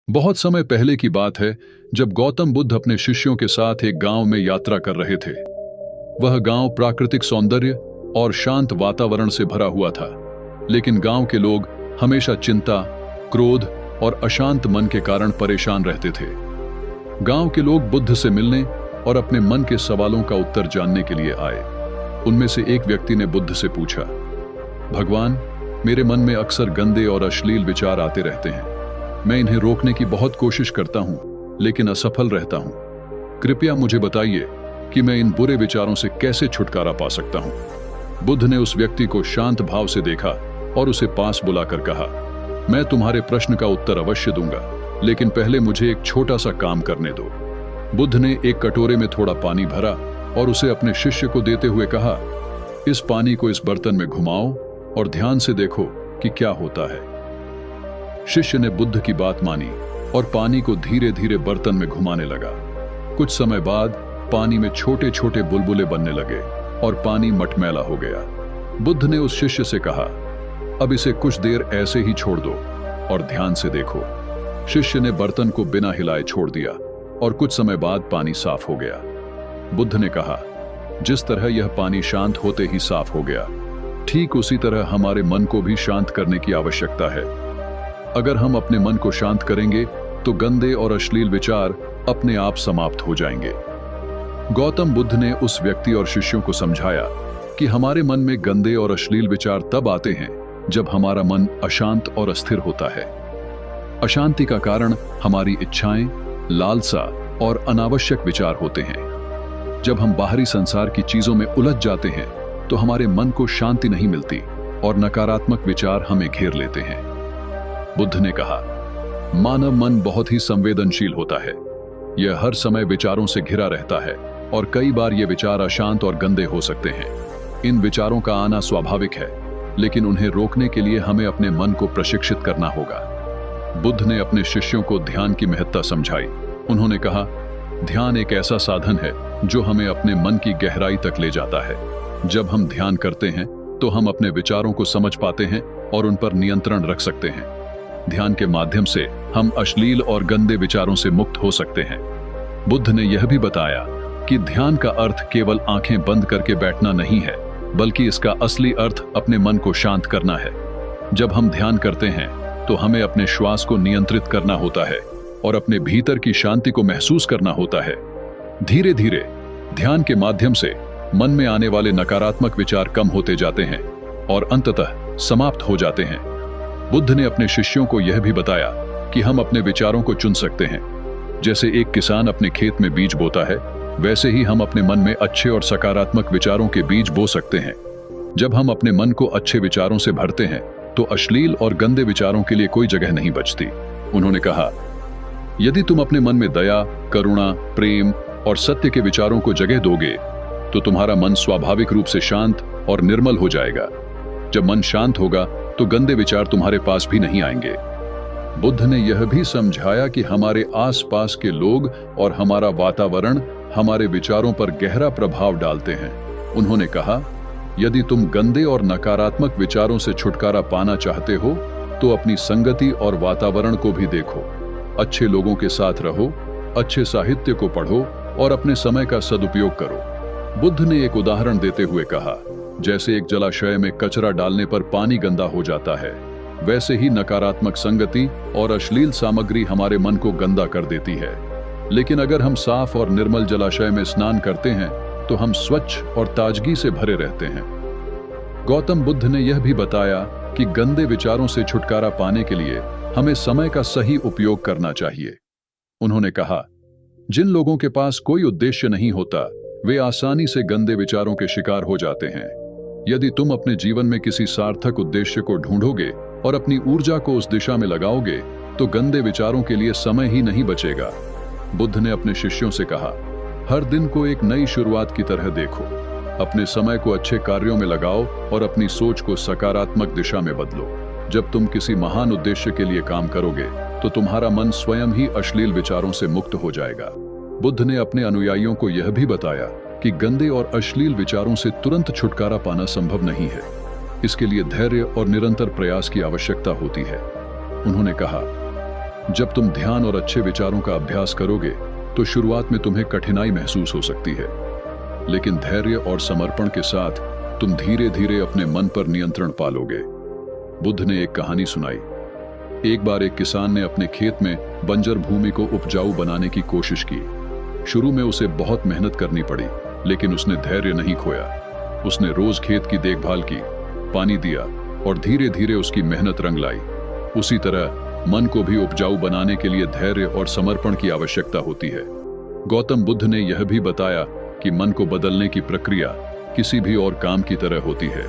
बहुत समय पहले की बात है, जब गौतम बुद्ध अपने शिष्यों के साथ एक गांव में यात्रा कर रहे थे। वह गांव प्राकृतिक सौंदर्य और शांत वातावरण से भरा हुआ था, लेकिन गांव के लोग हमेशा चिंता, क्रोध और अशांत मन के कारण परेशान रहते थे। गांव के लोग बुद्ध से मिलने और अपने मन के सवालों का उत्तर जानने के लिए आए। उनमें से एक व्यक्ति ने बुद्ध से पूछा, भगवान, मेरे मन में अक्सर गंदे और अश्लील विचार आते रहते हैं। मैं इन्हें रोकने की बहुत कोशिश करता हूं, लेकिन असफल रहता हूं। कृपया मुझे बताइए कि मैं इन बुरे विचारों से कैसे छुटकारा पा सकता हूं। बुद्ध ने उस व्यक्ति को शांत भाव से देखा और उसे पास बुलाकर कहा, मैं तुम्हारे प्रश्न का उत्तर अवश्य दूंगा, लेकिन पहले मुझे एक छोटा सा काम करने दो। बुद्ध ने एक कटोरे में थोड़ा पानी भरा और उसे अपने शिष्य को देते हुए कहा, इस पानी को इस बर्तन में घुमाओ और ध्यान से देखो कि क्या होता है। शिष्य ने बुद्ध की बात मानी और पानी को धीरे धीरे बर्तन में घुमाने लगा। कुछ समय बाद पानी में छोटे छोटे बुलबुले बनने लगे और पानी मटमैला हो गया। बुद्ध ने उस शिष्य से कहा, अब इसे कुछ देर ऐसे ही छोड़ दो और ध्यान से देखो। शिष्य ने बर्तन को बिना हिलाए छोड़ दिया और कुछ समय बाद पानी साफ हो गया। बुद्ध ने कहा, जिस तरह यह पानी शांत होते ही साफ हो गया, ठीक उसी तरह हमारे मन को भी शांत करने की आवश्यकता है। अगर हम अपने मन को शांत करेंगे तो गंदे और अश्लील विचार अपने आप समाप्त हो जाएंगे। गौतम बुद्ध ने उस व्यक्ति और शिष्यों को समझाया कि हमारे मन में गंदे और अश्लील विचार तब आते हैं जब हमारा मन अशांत और अस्थिर होता है। अशांति का कारण हमारी इच्छाएं, लालसा और अनावश्यक विचार होते हैं। जब हम बाहरी संसार की चीजों में उलझ जाते हैं तो हमारे मन को शांति नहीं मिलती और नकारात्मक विचार हमें घेर लेते हैं। बुद्ध ने कहा, मानव मन बहुत ही संवेदनशील होता है। यह हर समय विचारों से घिरा रहता है और कई बार ये विचार अशांत और गंदे हो सकते हैं। इन विचारों का आना स्वाभाविक है, लेकिन उन्हें रोकने के लिए हमें अपने मन को प्रशिक्षित करना होगा। बुद्ध ने अपने शिष्यों को ध्यान की महत्ता समझाई। उन्होंने कहा, ध्यान एक ऐसा साधन है जो हमें अपने मन की गहराई तक ले जाता है। जब हम ध्यान करते हैं तो हम अपने विचारों को समझ पाते हैं और उन पर नियंत्रण रख सकते हैं। ध्यान के माध्यम से हम अश्लील और गंदे विचारों से मुक्त हो सकते हैं। बुद्ध ने यह भी बताया कि ध्यान का अर्थ केवल आंखें बंद करके बैठना नहीं है, बल्कि इसका असली अर्थ अपने मन को शांत करना है। जब हम ध्यान करते हैं तो हमें अपने श्वास को नियंत्रित करना होता है और अपने भीतर की शांति को महसूस करना होता है। धीरे धीरे ध्यान के माध्यम से मन में आने वाले नकारात्मक विचार कम होते जाते हैं और अंततः समाप्त हो जाते हैं। बुद्ध ने अपने शिष्यों को यह भी बताया कि हम अपने विचारों को चुन सकते हैं। जैसे एक किसान अपने खेत में बीज बोता है, वैसे ही हम अपने मन में अच्छे और सकारात्मक विचारों के बीज बो सकते हैं। जब हम अपने मन को अच्छे विचारों से भरते हैं तो अश्लील और गंदे विचारों के लिए कोई जगह नहीं बचती। उन्होंने कहा, यदि तुम अपने मन में दया, करुणा, प्रेम और सत्य के विचारों को जगह दोगे तो तुम्हारा मन स्वाभाविक रूप से शांत और निर्मल हो जाएगा। जब मन शांत होगा तो गंदे विचार तुम्हारे पास भी नहीं आएंगे। बुद्ध ने यह भी समझाया कि हमारे आसपास के लोग और हमारा वातावरण हमारे विचारों पर गहरा प्रभाव डालते हैं। उन्होंने कहा, यदि तुम गंदे और नकारात्मक विचारों से छुटकारा पाना चाहते हो तो अपनी संगति और वातावरण को भी देखो। अच्छे लोगों के साथ रहो, अच्छे साहित्य को पढ़ो और अपने समय का सदुपयोग करो। बुद्ध ने एक उदाहरण देते हुए कहा, जैसे एक जलाशय में कचरा डालने पर पानी गंदा हो जाता है, वैसे ही नकारात्मक संगति और अश्लील सामग्री हमारे मन को गंदा कर देती है। लेकिन अगर हम साफ और निर्मल जलाशय में स्नान करते हैं तो हम स्वच्छ और ताजगी से भरे रहते हैं। गौतम बुद्ध ने यह भी बताया कि गंदे विचारों से छुटकारा पाने के लिए हमें समय का सही उपयोग करना चाहिए। उन्होंने कहा, जिन लोगों के पास कोई उद्देश्य नहीं होता, वे आसानी से गंदे विचारों के शिकार हो जाते हैं। यदि तुम अपने जीवन में किसी सार्थक उद्देश्य को ढूंढोगे और अपनी ऊर्जा को उस दिशा में लगाओगे तो गंदे विचारों के लिए समय ही नहीं बचेगा। बुद्ध ने अपने शिष्यों से कहा, हर दिन को एक नई शुरुआत की तरह देखो। अपने समय को अच्छे कार्यों में लगाओ और अपनी सोच को सकारात्मक दिशा में बदलो। जब तुम किसी महान उद्देश्य के लिए काम करोगे तो तुम्हारा मन स्वयं ही अश्लील विचारों से मुक्त हो जाएगा। बुद्ध ने अपने अनुयायियों को यह भी बताया कि गंदे और अश्लील विचारों से तुरंत छुटकारा पाना संभव नहीं है। इसके लिए धैर्य और निरंतर प्रयास की आवश्यकता होती है। उन्होंने कहा, जब तुम ध्यान और अच्छे विचारों का अभ्यास करोगे तो शुरुआत में तुम्हें कठिनाई महसूस हो सकती है, लेकिन धैर्य और समर्पण के साथ तुम धीरे धीरे अपने मन पर नियंत्रण पालोगे। बुद्ध ने एक कहानी सुनाई। एक बार एक किसान ने अपने खेत में बंजर भूमि को उपजाऊ बनाने की कोशिश की। शुरू में उसे बहुत मेहनत करनी पड़ी, लेकिन उसने धैर्य नहीं खोया। उसने रोज खेत की देखभाल की, पानी दिया और धीरे धीरे उसकी मेहनत रंग लाई। उसी तरह मन को भी उपजाऊ बनाने के लिए धैर्य और समर्पण की आवश्यकता होती है। गौतम बुद्ध ने यह भी बताया कि मन को बदलने की प्रक्रिया किसी भी और काम की तरह होती है।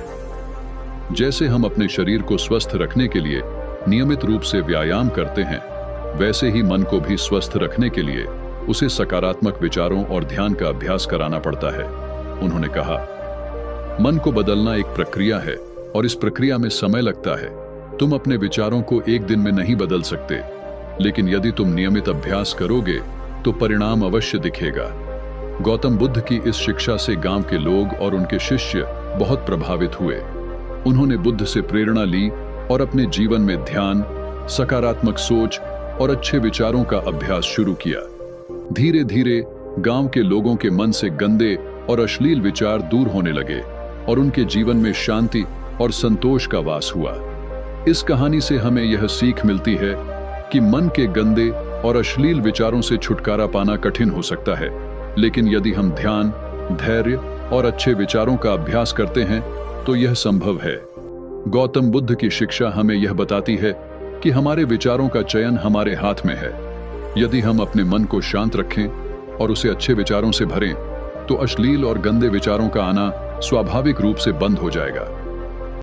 जैसे हम अपने शरीर को स्वस्थ रखने के लिए नियमित रूप से व्यायाम करते हैं, वैसे ही मन को भी स्वस्थ रखने के लिए उसे सकारात्मक विचारों और ध्यान का अभ्यास कराना पड़ता है। उन्होंने कहा, मन को बदलना एक प्रक्रिया है और इस प्रक्रिया में समय लगता है। तुम अपने विचारों को एक दिन में नहीं बदल सकते, लेकिन यदि तुम नियमित अभ्यास करोगे तो परिणाम अवश्य दिखेगा। गौतम बुद्ध की इस शिक्षा से गांव के लोग और उनके शिष्य बहुत प्रभावित हुए। उन्होंने बुद्ध से प्रेरणा ली और अपने जीवन में ध्यान, सकारात्मक सोच और अच्छे विचारों का अभ्यास शुरू किया। धीरे धीरे गांव के लोगों के मन से गंदे और अश्लील विचार दूर होने लगे और उनके जीवन में शांति और संतोष का वास हुआ। इस कहानी से हमें यह सीख मिलती है कि मन के गंदे और अश्लील विचारों से छुटकारा पाना कठिन हो सकता है, लेकिन यदि हम ध्यान, धैर्य और अच्छे विचारों का अभ्यास करते हैं तो यह संभव है। गौतम बुद्ध की शिक्षा हमें यह बताती है कि हमारे विचारों का चयन हमारे हाथ में है। यदि हम अपने मन को शांत रखें और उसे अच्छे विचारों से भरें, तो अश्लील और गंदे विचारों का आना स्वाभाविक रूप से बंद हो जाएगा।